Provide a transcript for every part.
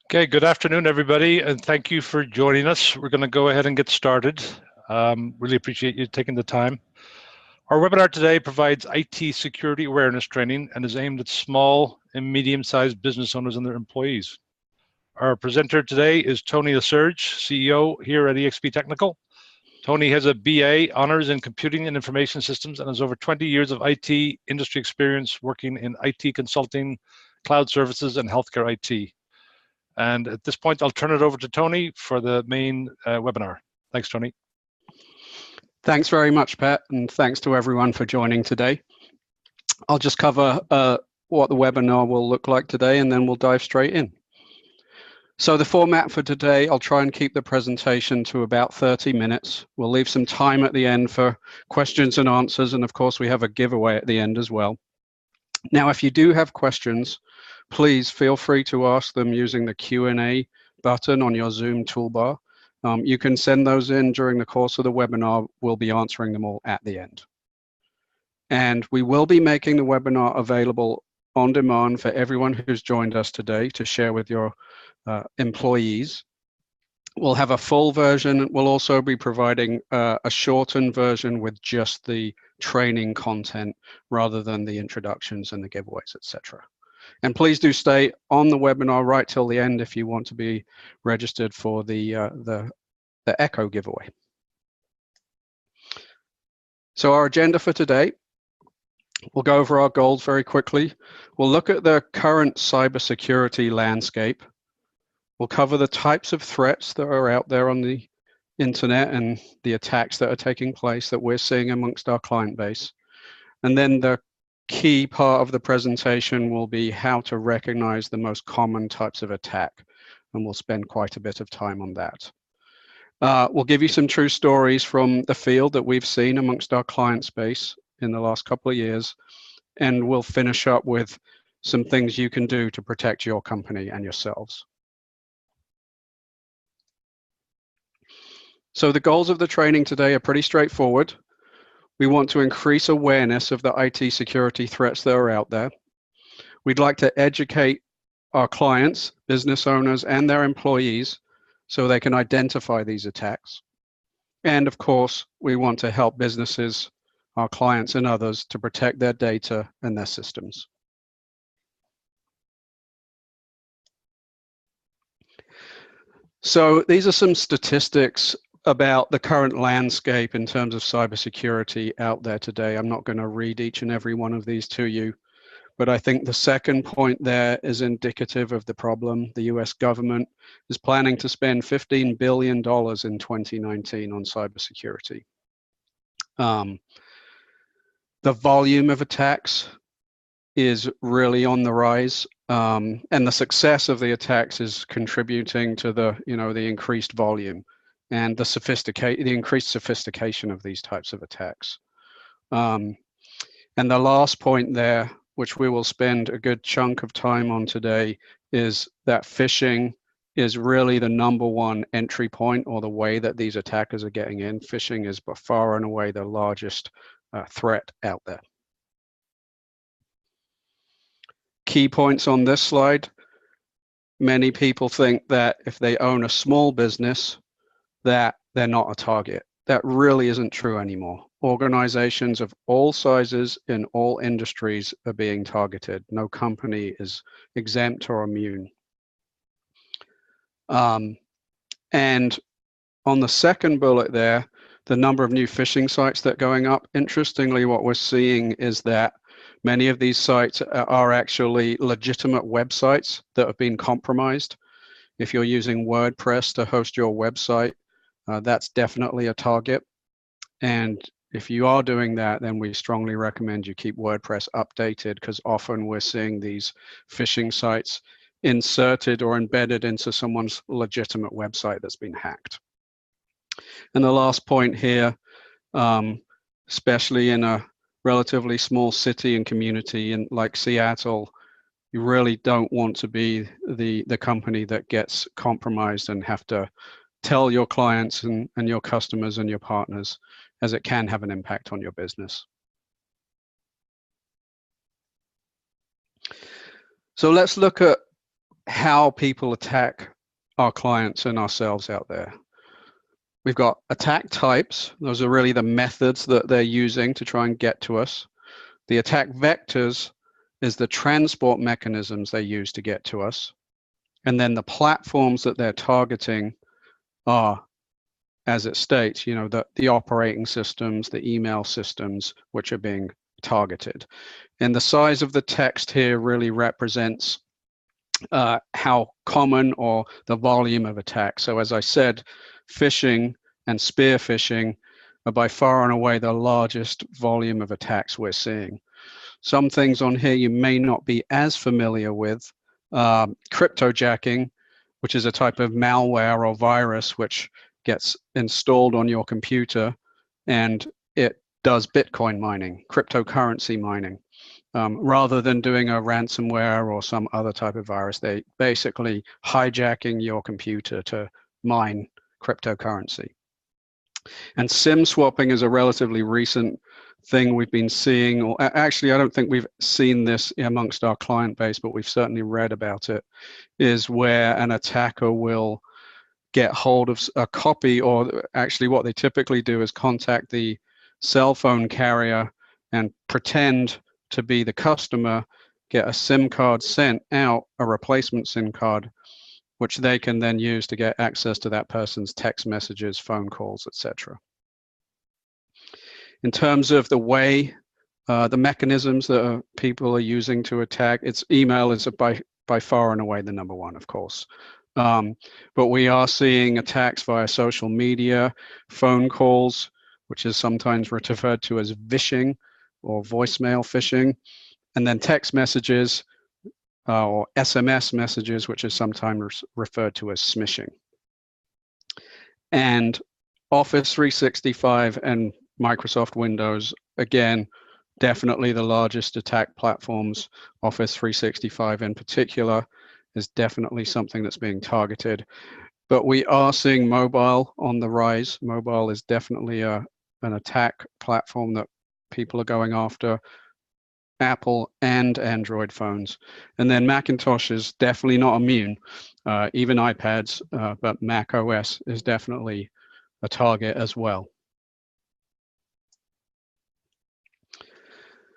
Okay, good afternoon, everybody, and thank you for joining us. We're going to go ahead and get started. Really appreciate you taking the time. Our webinar today provides IT security awareness training and is aimed at small and medium-sized business owners and their employees. Our presenter today is Tony Lesirge, CEO here at eXp Technical. Tony has a BA honors in computing and information systems and has over 20 years of IT industry experience working in IT consulting, cloud services, and healthcare IT. And at this point, I'll turn it over to Tony for the main webinar. Thanks, Tony. Thanks very much, Pat, and thanks to everyone for joining today. I'll just cover what the webinar will look like today, and then we'll dive straight in. So the format for today, I'll try and keep the presentation to about 30 minutes. We'll leave some time at the end for questions and answers, and of course, we have a giveaway at the end as well. Now, if you do have questions, please feel free to ask them using the Q&A button on your Zoom toolbar. You can send those in during the course of the webinar. We'll be answering them all at the end. And we will be making the webinar available on demand for everyone who's joined us today to share with your employees. We'll have a full version. We'll also be providing a shortened version with just the training content rather than the introductions and the giveaways, etc. And please do stay on the webinar right till the end if you want to be registered for the Echo giveaway. So our agenda for today, we'll go over our goals very quickly. We'll look at the current cybersecurity landscape. We'll cover the types of threats that are out there on the internet and the attacks that are taking place that we're seeing amongst our client base. And then the key part of the presentation will be how to recognize the most common types of attack, and we'll spend quite a bit of time on that. We'll give you some true stories from the field that we've seen amongst our client space in the last couple of years, and we'll finish up with some things you can do to protect your company and yourselves. So the goals of the training today are pretty straightforward. We want to increase awareness of the IT security threats that are out there. We'd like to educate our clients, business owners, and their employees so they can identify these attacks. And of course, we want to help businesses, our clients, and others to protect their data and their systems. So these are some statistics about the current landscape in terms of cybersecurity out there today. I'm not going to read each and every one of these to you, but I think the second point there is indicative of the problem. The US government is planning to spend $15 billion in 2019 on cybersecurity. The volume of attacks is really on the rise, and the success of the attacks is contributing to the increased volume and the increased sophistication of these types of attacks. And the last point there, which we will spend a good chunk of time on today, is that phishing is really the #1 entry point, or the way that these attackers are getting in. Phishing is by far and away the largest threat out there. Key points on this slide. Many people think that if they own a small business, that they're not a target. That really isn't true anymore. Organizations of all sizes in all industries are being targeted. No company is exempt or immune. And on the second bullet there, the number of new phishing sites that are going up. Interestingly, what we're seeing is that many of these sites are actually legitimate websites that have been compromised. If you're using WordPress to host your website, that's definitely a target. And if you are doing that, then we strongly recommend you keep WordPress updated, because often we're seeing these phishing sites inserted or embedded into someone's legitimate website that's been hacked. And the last point here, especially in a relatively small city and community like Seattle, you really don't want to be the company that gets compromised and have to tell your clients and your customers and your partners, as it can have an impact on your business. So let's look at how people attack our clients and ourselves out there. We've got attack types. Those are really the methods that they're using to try and get to us. The attack vectors is the transport mechanisms they use to get to us. And then the platforms that they're targeting are, as it states, the operating systems, the email systems, which are being targeted. And the size of the text here really represents how common or the volume of attack. So as I said, phishing and spear phishing are by far and away the largest volume of attacks we're seeing. Some things on here you may not be as familiar with. Cryptojacking, which is a type of malware or virus which gets installed on your computer, and it does Bitcoin mining, cryptocurrency mining. Rather than doing a ransomware or some other type of virus, they basically hijacking your computer to mine cryptocurrency. And SIM swapping is a relatively recent thing we've been seeing, or actually I don't think we've seen this amongst our client base, but we've certainly read about it, is where an attacker will get hold of a copy, or actually what they typically do is contact the cell phone carrier and pretend to be the customer, get a SIM card sent out, a replacement SIM card, which they can then use to get access to that person's text messages, phone calls, etc. In terms of the way, the mechanisms that people are using to attack, email is by far and away the number one, of course. But we are seeing attacks via social media, phone calls, which is sometimes referred to as phishing or voicemail phishing, and then text messages or SMS messages, which is sometimes referred to as smishing. And Office 365 and Microsoft Windows, again, definitely the largest attack platforms. Office 365 in particular is definitely something that's being targeted. But we are seeing mobile on the rise. Mobile is definitely an attack platform that people are going after. Apple and Android phones. And then Macintosh is definitely not immune, even iPads, but Mac OS is definitely a target as well.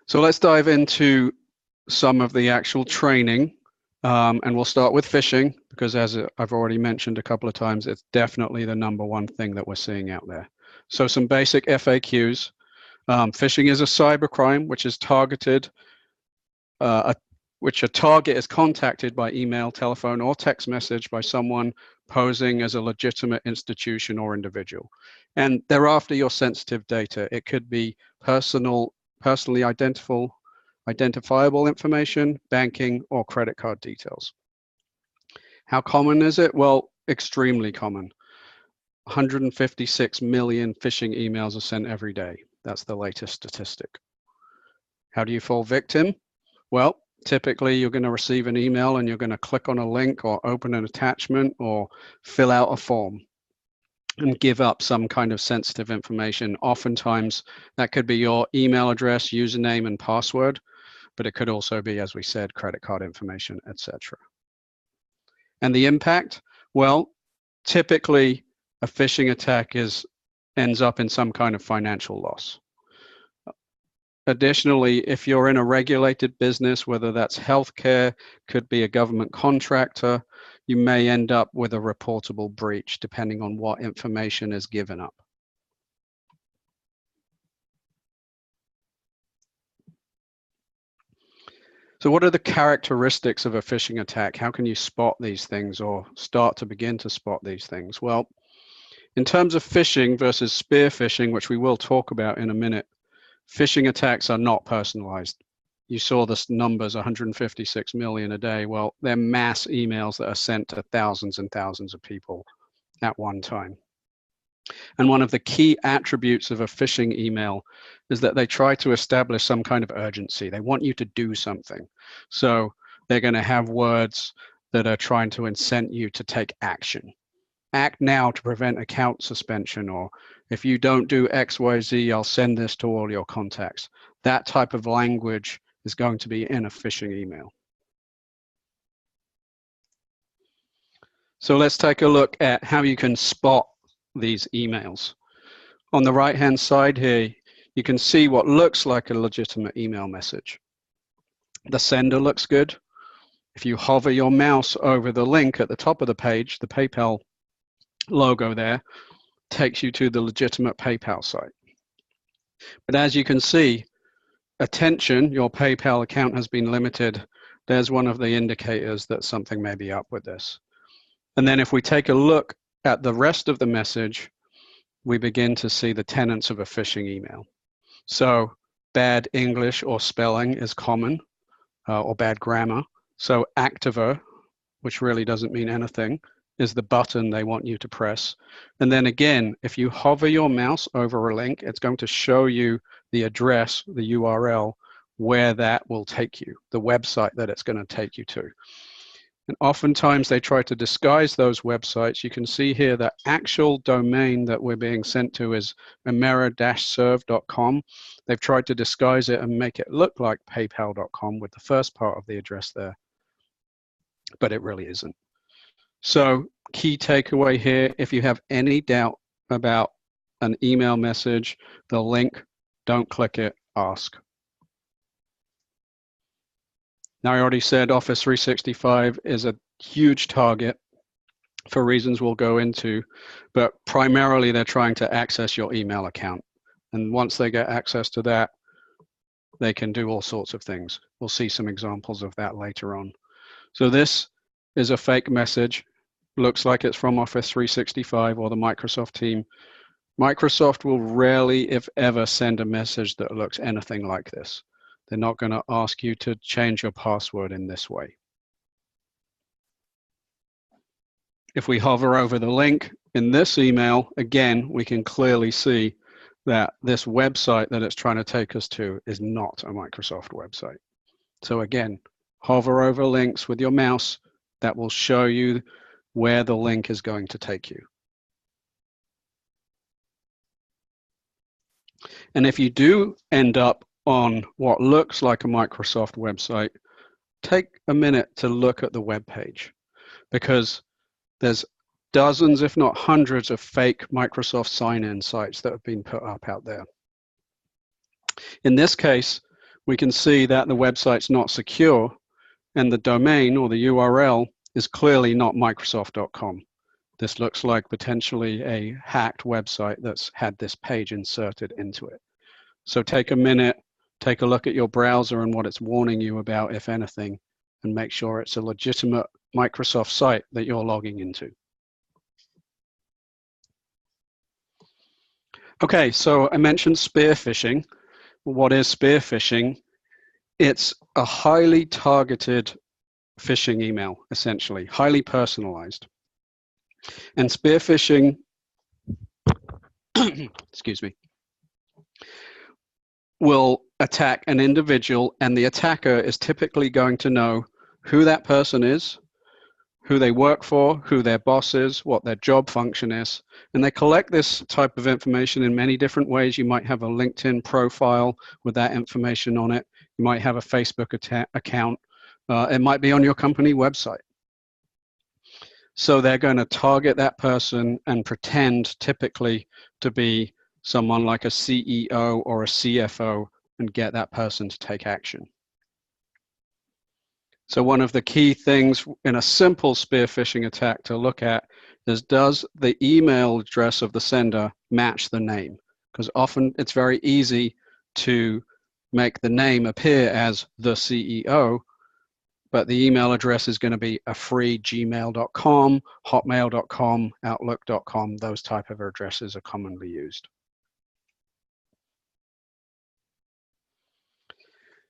So let's dive into some of the actual training, and we'll start with phishing, because as I've already mentioned a couple of times, it's definitely the number one thing that we're seeing out there. So some basic FAQs. Phishing is a cybercrime which is targeted, which a target is contacted by email, telephone, or text message by someone posing as a legitimate institution or individual. And they're after your sensitive data. It could be personally identifiable information, banking, or credit card details. How common is it? Well, extremely common. 156 million phishing emails are sent every day. That's the latest statistic. How do you fall victim? Well, typically you're going to receive an email and you're going to click on a link or open an attachment or fill out a form and give up some kind of sensitive information. Oftentimes that could be your email address, username, and password, but it could also be, as we said, credit card information, etc. And the impact? Well, typically a phishing attack ends up in some kind of financial loss. Additionally, if you're in a regulated business, whether that's healthcare, could be a government contractor, you may end up with a reportable breach depending on what information is given up. So what are the characteristics of a phishing attack? How can you spot these things or start to begin to spot these things? Well, in terms of phishing versus spear phishing, which we will talk about in a minute, phishing attacks are not personalized. You saw the numbers, 156 million a day. Well, they're mass emails that are sent to thousands and thousands of people at one time. And one of the key attributes of a phishing email is that they try to establish some kind of urgency. They want you to do something. So they're going to have words that are trying to incent you to take action. Act now to prevent account suspension, or if you don't do X, Y, Z, I'll send this to all your contacts. That type of language is going to be in a phishing email. So let's take a look at how you can spot these emails. On the right-hand side here, you can see what looks like a legitimate email message. The sender looks good. If you hover your mouse over the link at the top of the page, the PayPal logo there takes you to the legitimate PayPal site. But as you can see, attention, your PayPal account has been limited. There's one of the indicators that something may be up with this. And then if we take a look at the rest of the message, we begin to see the tenets of a phishing email. So bad English or spelling is common, or bad grammar. So activer, which really doesn't mean anything, is the button they want you to press. And then again, if you hover your mouse over a link, it's going to show you the address, the URL, where that will take you, the website that it's going to take you to. And oftentimes they try to disguise those websites. You can see here the actual domain that we're being sent to is emera-serve.com. They've tried to disguise it and make it look like paypal.com with the first part of the address there, but it really isn't. So key takeaway here, if you have any doubt about an email message, the link, don't click it, ask. Now, I already said Office 365 is a huge target for reasons we'll go into, but primarily they're trying to access your email account. And once they get access to that, they can do all sorts of things. We'll see some examples of that later on. So this is a fake message. Looks like it's from Office 365 or the Microsoft team. Microsoft will rarely, if ever, send a message that looks anything like this. They're not going to ask you to change your password in this way. If we hover over the link in this email, again, we can clearly see that this website that it's trying to take us to is not a Microsoft website. So again, hover over links with your mouse. That will show you where the link is going to take you. And if you do end up on what looks like a Microsoft website, take a minute to look at the web page, because there's dozens, if not hundreds, of fake Microsoft sign-in sites that have been put up out there. In this case, we can see that the website's not secure, and the domain or the URL is clearly not Microsoft.com. This looks like potentially a hacked website that's had this page inserted into it. So take a minute, take a look at your browser and what it's warning you about, if anything, and make sure it's a legitimate Microsoft site that you're logging into. Okay, so I mentioned spear phishing. What is spear phishing? It's a highly targeted phishing email, essentially, highly personalized. And spear phishing, excuse me, will attack an individual, and the attacker is typically going to know who that person is, who they work for, who their boss is, what their job function is. And they collect this type of information in many different ways. You might have a LinkedIn profile with that information on it. You might have a Facebook account. It might be on your company website. So they're going to target that person and pretend typically to be someone like a CEO or a CFO and get that person to take action. So one of the key things in a simple spear phishing attack to look at is, does the email address of the sender match the name? Because often it's very easy to make the name appear as the CEO, but the email address is going to be a free gmail.com, hotmail.com, outlook.com. Those type of addresses are commonly used.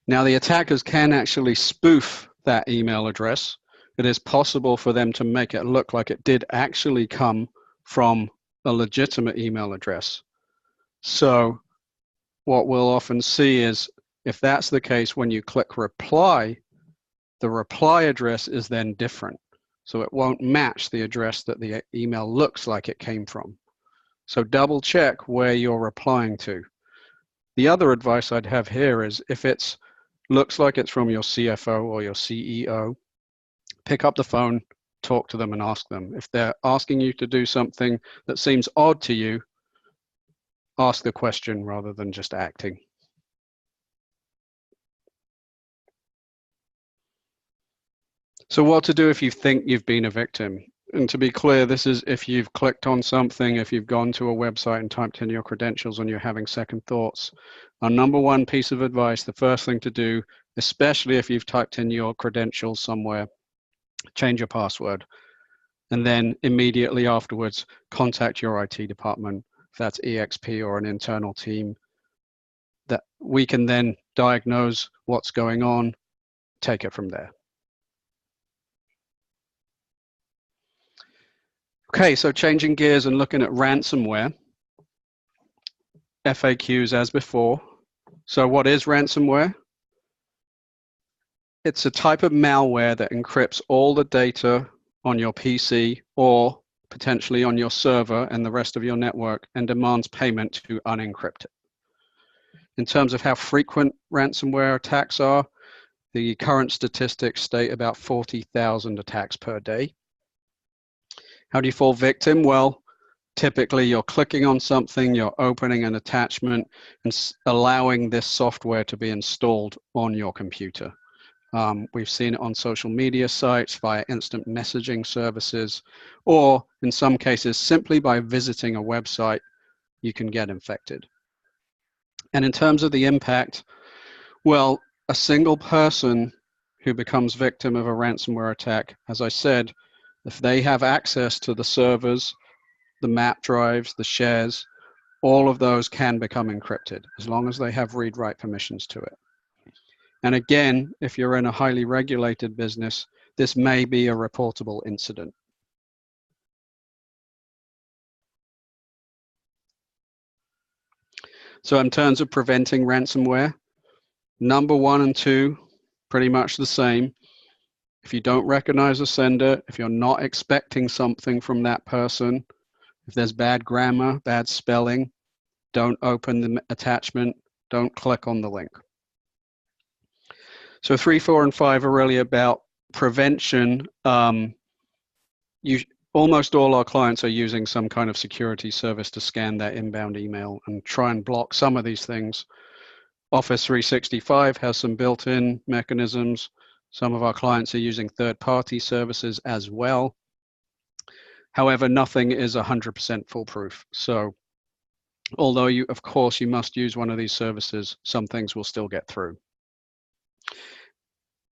Now, the attackers can actually spoof that email address. It is possible for them to make it look like it did actually come from a legitimate email address. So what we'll often see is, if that's the case, when you click reply, the reply address is then different. So it won't match the address that the email looks like it came from. So double check where you're replying to. The other advice I'd have here is, if it looks like it's from your CFO or your CEO, pick up the phone, talk to them and ask them. If they're asking you to do something that seems odd to you, ask the question rather than just acting. So what to do if you think you've been a victim? And to be clear, this is if you've clicked on something, if you've gone to a website and typed in your credentials and you're having second thoughts. Our number one piece of advice, the first thing to do, especially if you've typed in your credentials somewhere, change your password. And then immediately afterwards, contact your IT department, if that's EXP or an internal team, that we can then diagnose what's going on, take it from there. Okay, so changing gears and looking at ransomware. FAQs as before. So what is ransomware? It's a type of malware that encrypts all the data on your PC or potentially on your server and the rest of your network and demands payment to unencrypt it. In terms of how frequent ransomware attacks are, the current statistics state about 40,000 attacks per day. How do you fall victim? Well, typically you're clicking on something, you're opening an attachment and allowing this software to be installed on your computer. We've seen it on social media sites, via instant messaging services, or in some cases, simply by visiting a website, you can get infected. And in terms of the impact, well, a single person who becomes victim of a ransomware attack, as I said, if they have access to the servers, the map drives, the shares, all of those can become encrypted as long as they have read-write permissions to it. And again, if you're in a highly regulated business, this may be a reportable incident. So in terms of preventing ransomware, number 1 and 2, pretty much the same. If you don't recognize a sender, if you're not expecting something from that person, if there's bad grammar, bad spelling, don't open the attachment, don't click on the link. So 3, 4, and 5 are really about prevention. Almost all our clients are using some kind of security service to scan their inbound email and try and block some of these things. Office 365 has some built-in mechanisms. Some of our clients are using third-party services as well. However, nothing is 100% foolproof. So although of course, you must use one of these services, some things will still get through.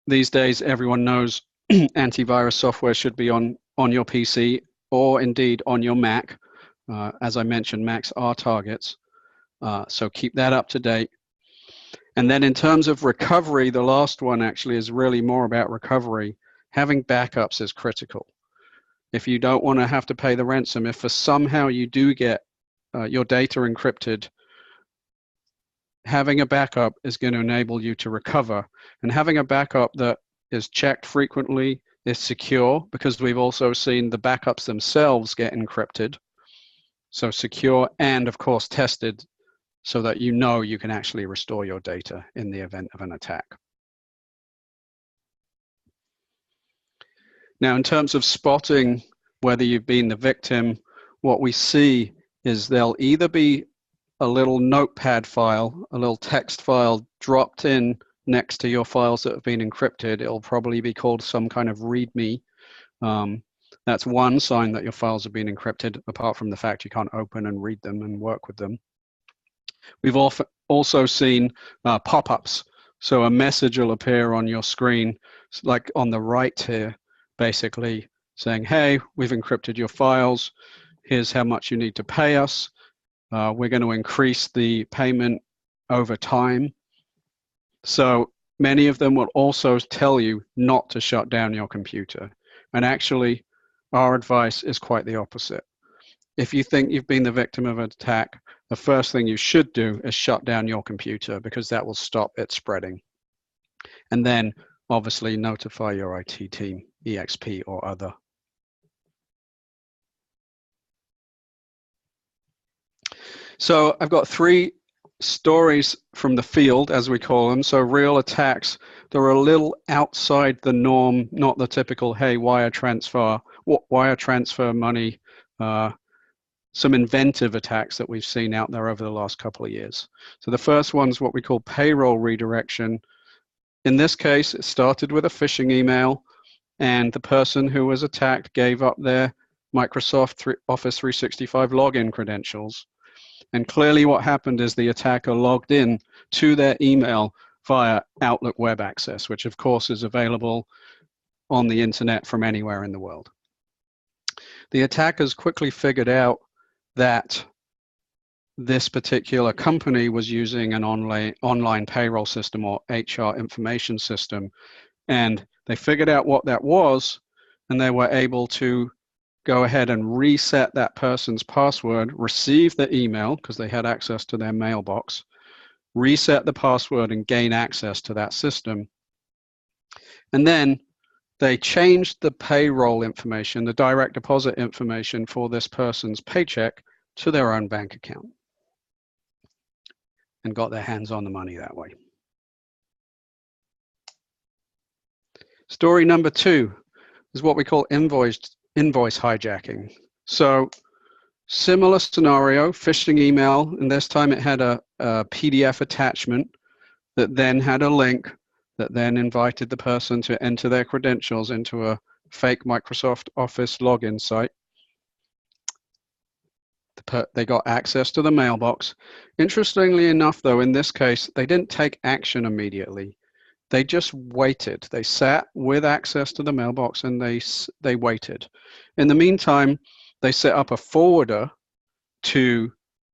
These days, everyone knows antivirus software should be on your PC or indeed on your Mac. As I mentioned, Macs are targets. So keep that up to date. And then in terms of recovery, the last one actually is really more about recovery. Having backups is critical. If you don't want to have to pay the ransom, if for somehow you do get your data encrypted, having a backup is going to enable you to recover. And having a backup that is checked frequently, is secure, because we've also seen the backups themselves get encrypted. So secure and of course tested so that you know you can actually restore your data in the event of an attack. Now, in terms of spotting whether you've been the victim, what we see is there'll either be a little notepad file, a little text file dropped in next to your files that have been encrypted. It'll probably be called some kind of README. That's one sign that your files have been encrypted, apart from the fact you can't open and read them and work with them. We've also seen pop-ups. So a message will appear on your screen, like on the right here, basically saying, hey, we've encrypted your files. Here's how much you need to pay us. We're going to increase the payment over time. So many of them will also tell you not to shut down your computer. And actually, our advice is quite the opposite. If you think you've been the victim of an attack, the first thing you should do is shut down your computer, because that will stop it spreading. And then obviously notify your IT team, EXP or other. So I've got 3 stories from the field, as we call them, so real attacks that are a little outside the norm, not the typical, hey, wire transfer money, some inventive attacks that we've seen out there over the last couple of years. So the first one's what we call payroll redirection. In this case, it started with a phishing email, and the person who was attacked gave up their Microsoft Office 365 login credentials. And clearly what happened is the attacker logged in to their email via Outlook Web Access, which of course is available on the internet from anywhere in the world. The attackers quickly figured out that this particular company was using an online payroll system or HR information system, and they figured out what that was, and they were able to go ahead and reset that person's password, receive the email because they had access to their mailbox, reset the password and gain access to that system. And then they changed the payroll information, the direct deposit information for this person's paycheck to their own bank account and got their hands on the money that way. Story number 2 is what we call invoice hijacking. So similar scenario, phishing email, and this time it had a PDF attachment that then had a link that then invited the person to enter their credentials into a fake Microsoft Office login site. They got access to the mailbox. Interestingly enough, though, in this case, they didn't take action immediately. They just waited. They sat with access to the mailbox and they waited. In the meantime, they set up a forwarder to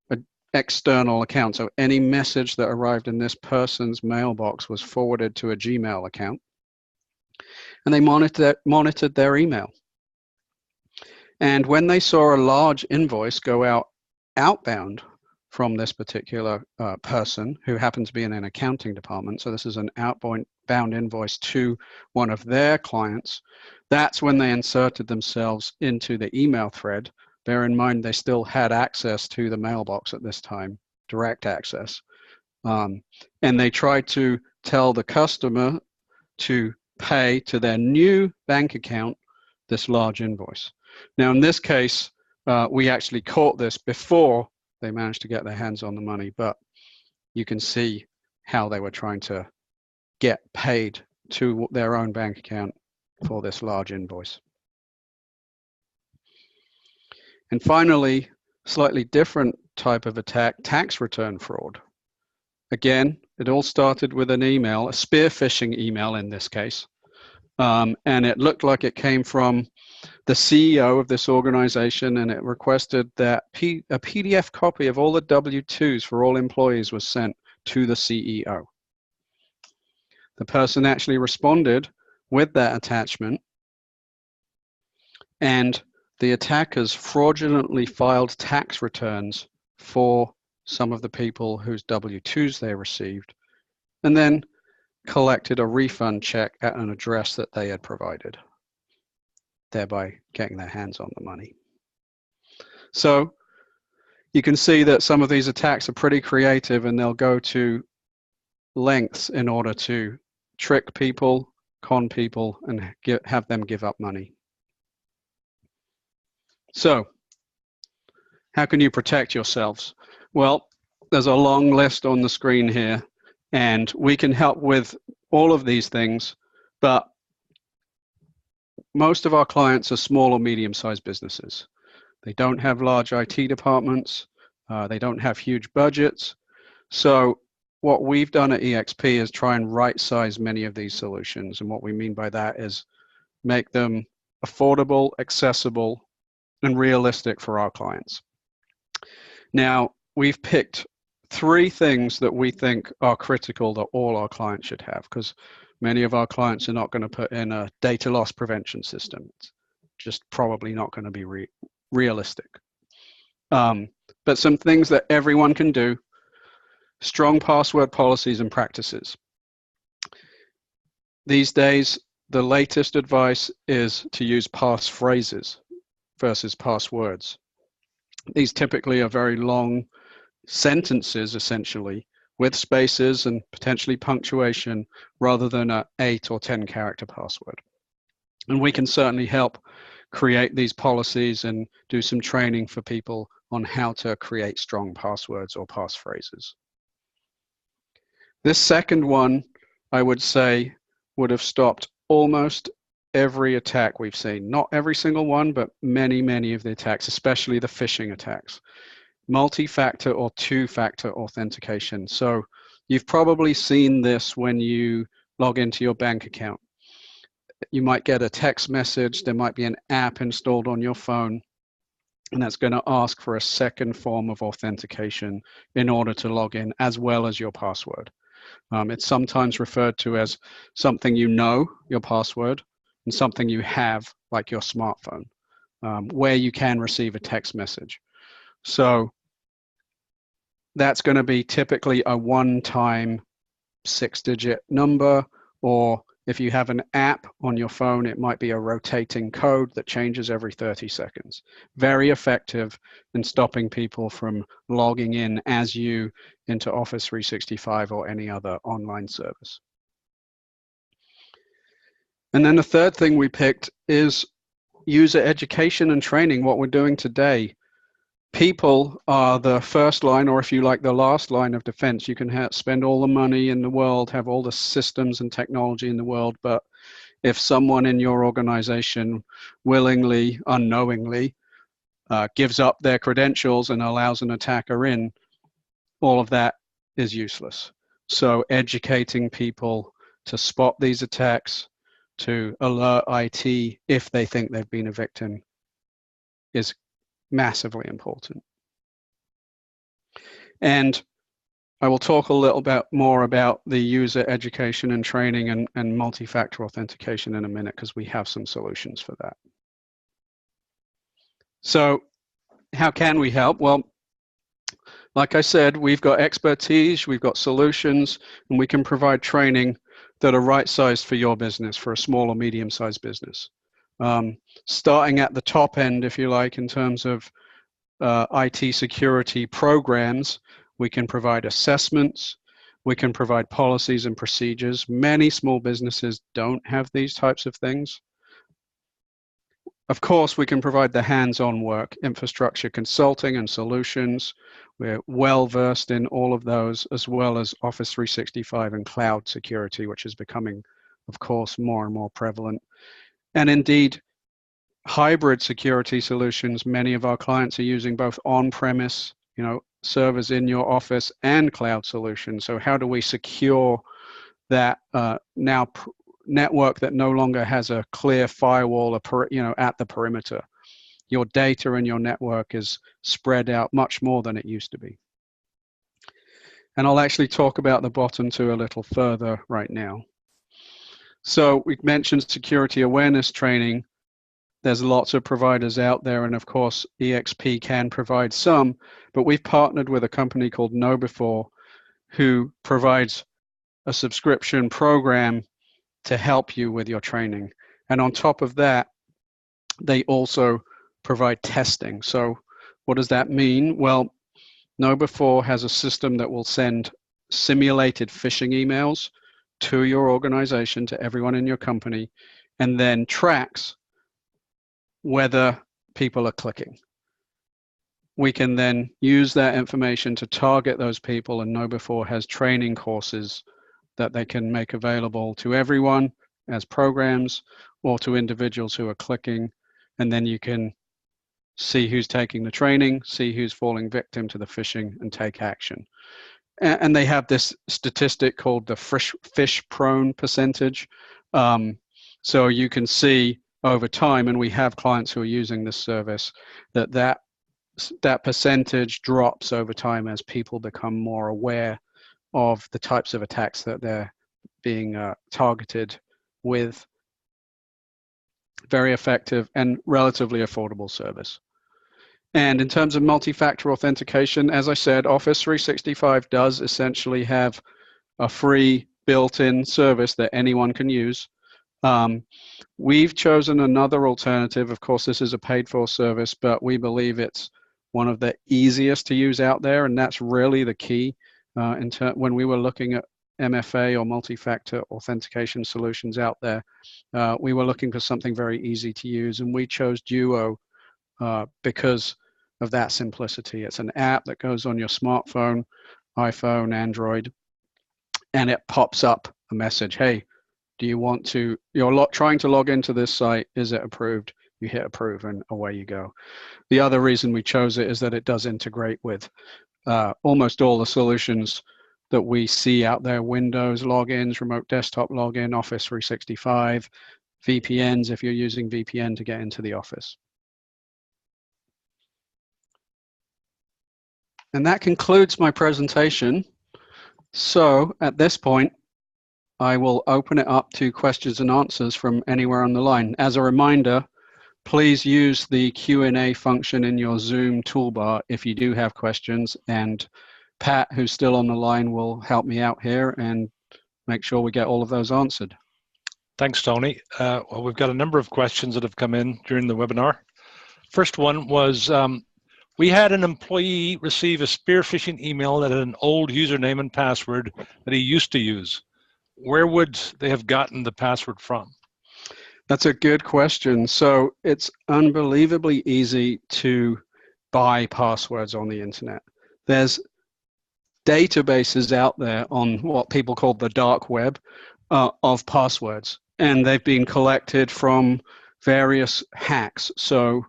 an external account. So any message that arrived in this person's mailbox was forwarded to a Gmail account. And they monitored their email. And when they saw a large invoice go outbound from this particular person who happened to be in an accounting department, so this is an outbound invoice to one of their clients, that's when they inserted themselves into the email thread. Bear in mind, they still had access to the mailbox at this time, direct access. And they tried to tell the customer to pay to their new bank account this large invoice. Now, in this case, we actually caught this before they managed to get their hands on the money, but you can see how they were trying to get paid to their own bank account for this large invoice. And finally, slightly different type of attack, tax return fraud. Again, it all started with an email, a spear phishing email in this case, and it looked like it came from the CEO of this organization, and it requested that a PDF copy of all the W-2s for all employees was sent to the CEO. The person actually responded with that attachment, and the attackers fraudulently filed tax returns for some of the people whose W-2s they received, and then collected a refund check at an address that they had provided, thereby getting their hands on the money. So you can see that some of these attacks are pretty creative, and they'll go to lengths in order to trick people, con people, and have them give up money. So how can you protect yourselves? Well, there's a long list on the screen here, and we can help with all of these things, but most of our clients are small or medium-sized businesses. They don't have large IT departments. They don't have huge budgets. So what we've done at EXP is try and right-size many of these solutions. And what we mean by that is make them affordable, accessible, and realistic for our clients. Now, we've picked 3 things that we think are critical that all our clients should have, because many of our clients are not going to put in a data loss prevention system. It's just probably not going to be realistic. But some things that everyone can do: strong password policies and practices. These days, the latest advice is to use passphrases versus passwords. These typically are very long sentences essentially with spaces and potentially punctuation rather than a 8 or 10 character password. And we can certainly help create these policies and do some training for people on how to create strong passwords or passphrases. This second one, I would say, would have stopped almost every attack we've seen. Not every single one, but many, many of the attacks, especially the phishing attacks. Multi-factor or two-factor authentication. So you've probably seen this when you log into your bank account. You might get a text message, there might be an app installed on your phone, and that's going to ask for a second form of authentication in order to log in, as well as your password. It's sometimes referred to as something you know, your password, and something you have, like your smartphone, where you can receive a text message. So that's going to be typically a one-time 6-digit number, or if you have an app on your phone, it might be a rotating code that changes every 30 seconds. Very effective in stopping people from logging in as you into Office 365 or any other online service. And then the third thing we picked is user education and training, what we're doing today. People are the first line, or if you like, the last line of defense. You can spend all the money in the world, have all the systems and technology in the world, but if someone in your organization willingly, unknowingly, gives up their credentials and allows an attacker in, all of that is useless. So educating people to spot these attacks, to alert IT if they think they've been a victim, is massively important. And I will talk a little bit more about the user education and training and multi-factor authentication in a minute, because we have some solutions for that. So how can we help? Well, like I said, we've got expertise, we've got solutions, and we can provide training that are right-sized for your business, for a small or medium-sized business. Starting at the top end, if you like, in terms of IT security programs, we can provide assessments, we can provide policies and procedures. Many small businesses don't have these types of things. Of course, we can provide the hands-on work, infrastructure consulting and solutions. We're well versed in all of those, as well as Office 365 and cloud security, which is becoming, of course, more and more prevalent. And indeed, hybrid security solutions. Many of our clients are using both on-premise, servers in your office, and cloud solutions. So how do we secure that now network that no longer has a clear firewall, at the perimeter? Your data and your network is spread out much more than it used to be. And I'll actually talk about the bottom two a little further right now. So we've mentioned security awareness training. There's lots of providers out there, and of course, EXP can provide some, but we've partnered with a company called KnowBe4 who provides a subscription program to help you with your training. And on top of that, they also provide testing. So what does that mean? Well, KnowBe4 has a system that will send simulated phishing emails to your organization, to everyone in your company, and then tracks whether people are clicking. We can then use that information to target those people, and KnowBe4 has training courses that they can make available to everyone as programs or to individuals who are clicking, and then you can see who's taking the training, see who's falling victim to the phishing, and take action. And they have this statistic called the phish prone percentage. So you can see over time, and we have clients who are using this service, that percentage drops over time as people become more aware of the types of attacks that they're being targeted with. Very effective and relatively affordable service. And in terms of multi-factor authentication, as I said, Office 365 does essentially have a free built-in service that anyone can use. We've chosen another alternative. Of course, this is a paid-for service, but we believe it's one of the easiest to use out there, and that's really the key. When we were looking at MFA or multi-factor authentication solutions out there, we were looking for something very easy to use, and we chose Duo because of that simplicity. It's an app that goes on your smartphone, iPhone, Android, and it pops up a message. Hey, do you want to, you're trying to log into this site, is it approved? You hit approve and away you go. The other reason we chose it is that it does integrate with almost all the solutions that we see out there: Windows logins, remote desktop login, Office 365, VPNs if you're using VPN to get into the office. And that concludes my presentation. So at this point, I will open it up to questions and answers from anywhere on the line. As a reminder, please use the Q&A function in your Zoom toolbar if you do have questions, and Pat, who's still on the line, will help me out here and make sure we get all of those answered. Thanks, Tony. Well, we've got a number of questions that have come in during the webinar. First one was, we had an employee receive a spear phishing email that had an old username and password that he used to use. Where would they have gotten the password from? That's a good question. So it's unbelievably easy to buy passwords on the internet. There's databases out there on what people call the dark web of passwords, and they've been collected from various hacks. So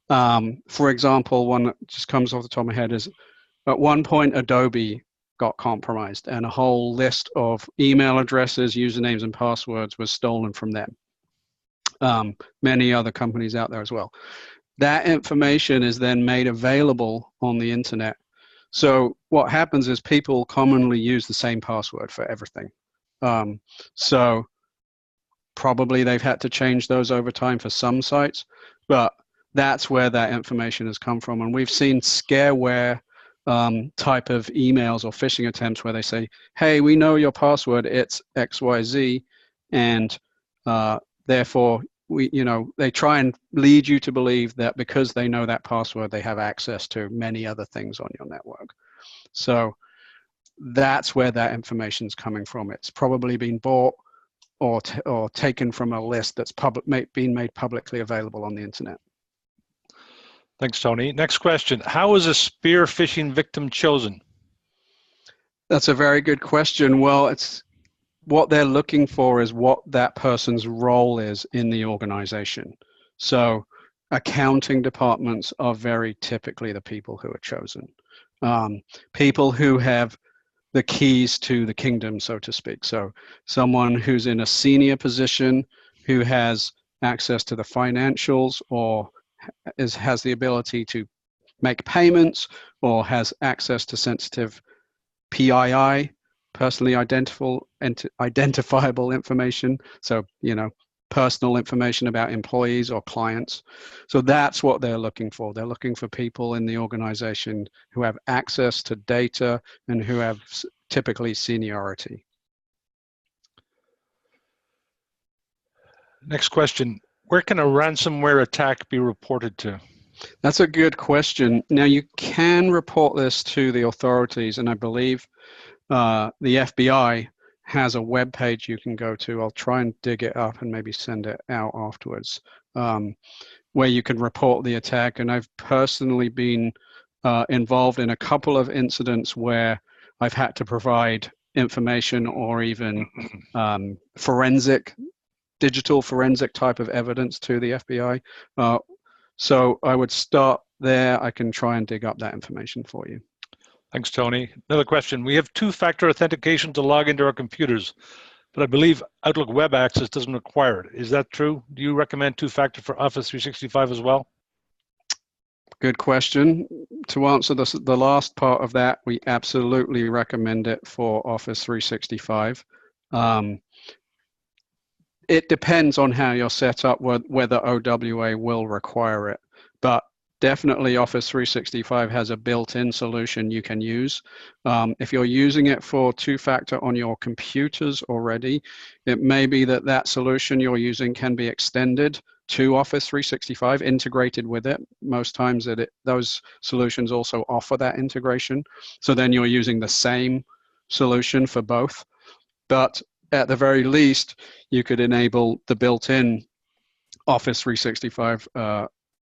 for example, one that just comes off the top of my head is, at one point Adobe got compromised and a whole list of email addresses, usernames, and passwords was stolen from them. Many other companies out there as well. That information is then made available on the internet. So what happens is people commonly use the same password for everything. So probably they've had to change those over time for some sites, but that's where that information has come from. And we've seen scareware type of emails or phishing attempts where they say, hey, we know your password, it's XYZ, and therefore they try and lead you to believe that because they know that password, they have access to many other things on your network. So that's where that information is coming from. It's probably been bought or taken from a list that's been made publicly available on the internet. Thanks, Tony. Next question. How is a spear phishing victim chosen? That's a very good question. Well, it's what they're looking for is what that person's role is in the organization. So accounting departments are very typically the people who are chosen. People who have the keys to the kingdom, so to speak. So someone who's in a senior position, who has access to the financials, or has the ability to make payments, or has access to sensitive PII, personally identifiable information. So, personal information about employees or clients. So that's what they're looking for. They're looking for people in the organization who have access to data and who have typically seniority. Next question. Where can a ransomware attack be reported to? That's a good question. Now, you can report this to the authorities, and I believe the FBI has a web page you can go to. I'll try and dig it up and maybe send it out afterwards, where you can report the attack. And I've personally been involved in a couple of incidents where I've had to provide information or even digital forensic type of evidence to the FBI. So I would start there. I can try and dig up that information for you. Thanks, Tony. Another question. We have two-factor authentication to log into our computers, but I believe Outlook Web Access doesn't require it. Is that true? Do you recommend two-factor for Office 365 as well? Good question. To answer the last part of that, we absolutely recommend it for Office 365. It depends on how you're set up, whether OWA will require it. But definitely Office 365 has a built-in solution you can use. If you're using it for two-factor on your computers already, it may be that that solution you're using can be extended to Office 365, integrated with it. Most times those solutions also offer that integration. So then you're using the same solution for both. But at the very least, you could enable the built-in Office 365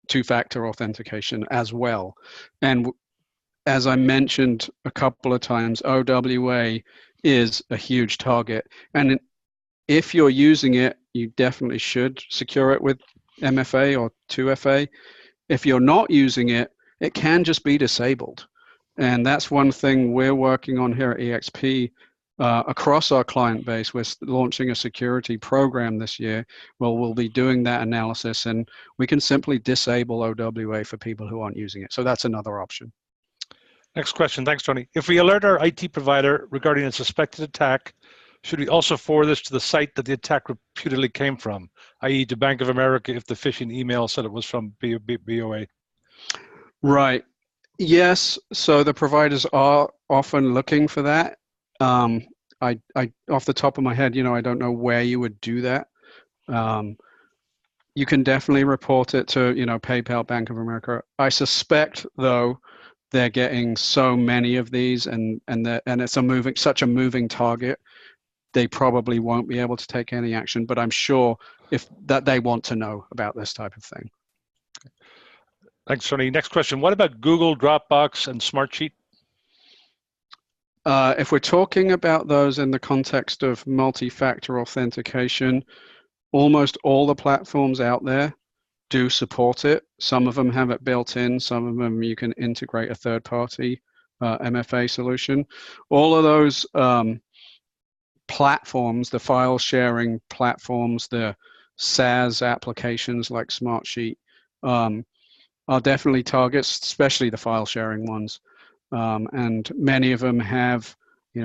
two-factor authentication as well. And as I mentioned a couple of times, OWA is a huge target. And if you're using it, you definitely should secure it with MFA or 2FA. If you're not using it, it can just be disabled. And that's one thing we're working on here at EXP. Across our client base, we're launching a security program this year where we'll be doing that analysis, and we can simply disable OWA for people who aren't using it. So that's another option. Next question. Thanks, Tony. If we alert our IT provider regarding a suspected attack, should we also forward this to the site that the attack reputedly came from, i.e. to Bank of America if the phishing email said it was from BOA? Right. Yes. So the providers are often looking for that. I off the top of my head, I don't know where you would do that. You can definitely report it to, PayPal, Bank of America. I suspect, though, they're getting so many of these, and it's such a moving target. They probably won't be able to take any action, but I'm sure that they want to know about this type of thing. Thanks, Tony. Next question. What about Google, Dropbox, and Smartsheet? If we're talking about those in the context of multi-factor authentication, almost all the platforms out there do support it. Some of them have it built in. Some of them you can integrate a third-party MFA solution. All of those platforms, the file sharing platforms, the SaaS applications like Smartsheet, are definitely targets, especially the file sharing ones. And many of them have,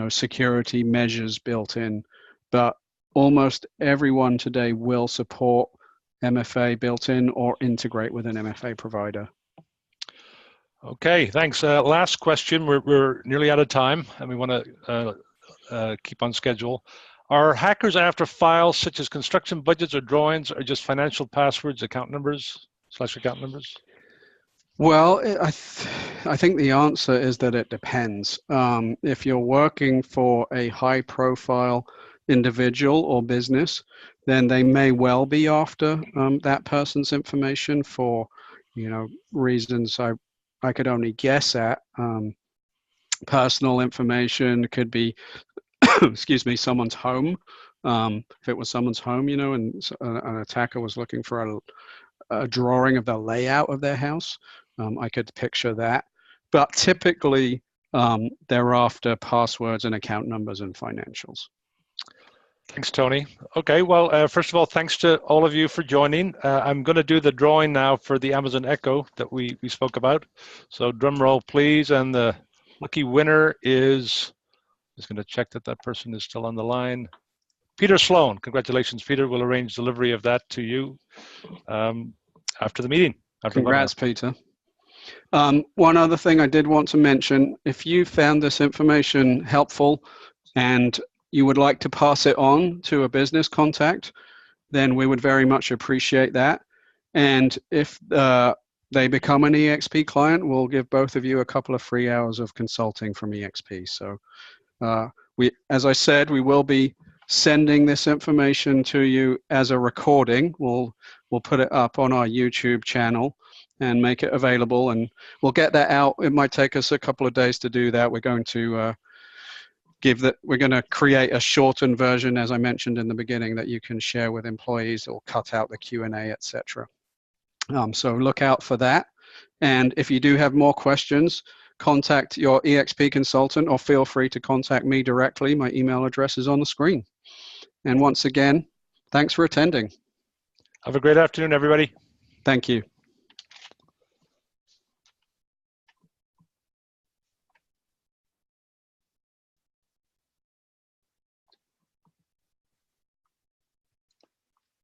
security measures built in, but almost everyone today will support MFA built in or integrate with an MFA provider. Okay, thanks. Last question. We're nearly out of time, and we want to keep on schedule. Are hackers after files such as construction budgets or drawings, or just financial passwords, account numbers, /account numbers? Well, I think the answer is that it depends. If you're working for a high-profile individual or business, then they may well be after that person's information for, reasons I could only guess at. Personal information could be, excuse me, someone's home. If it was someone's home, and an attacker was looking for a drawing of the layout of their house, I could picture that. But typically, they're after passwords and account numbers and financials. Thanks, Tony. Okay, well, first of all, thanks to all of you for joining. I'm going to do the drawing now for the Amazon Echo that we spoke about. So drum roll, please. And the lucky winner is, just going to check that person is still on the line. Peter Sloan. Congratulations, Peter. We'll arrange delivery of that to you after the meeting. Congrats, Peter. One other thing I did want to mention, if you found this information helpful and you would like to pass it on to a business contact, then we would very much appreciate that. And if they become an EXP client, we'll give both of you a couple of free hours of consulting from EXP. So as I said, we will be sending this information to you as a recording. We'll put it up on our YouTube channel and make it available, and we'll get that out. It might take us a couple of days to do that. We're going to we're going to create a shortened version, as I mentioned in the beginning, that you can share with employees or cut out the Q&A, etc. So look out for that. And if you do have more questions, contact your EXP consultant or feel free to contact me directly. My email address is on the screen. And once again, thanks for attending. Have a great afternoon, everybody. Thank you.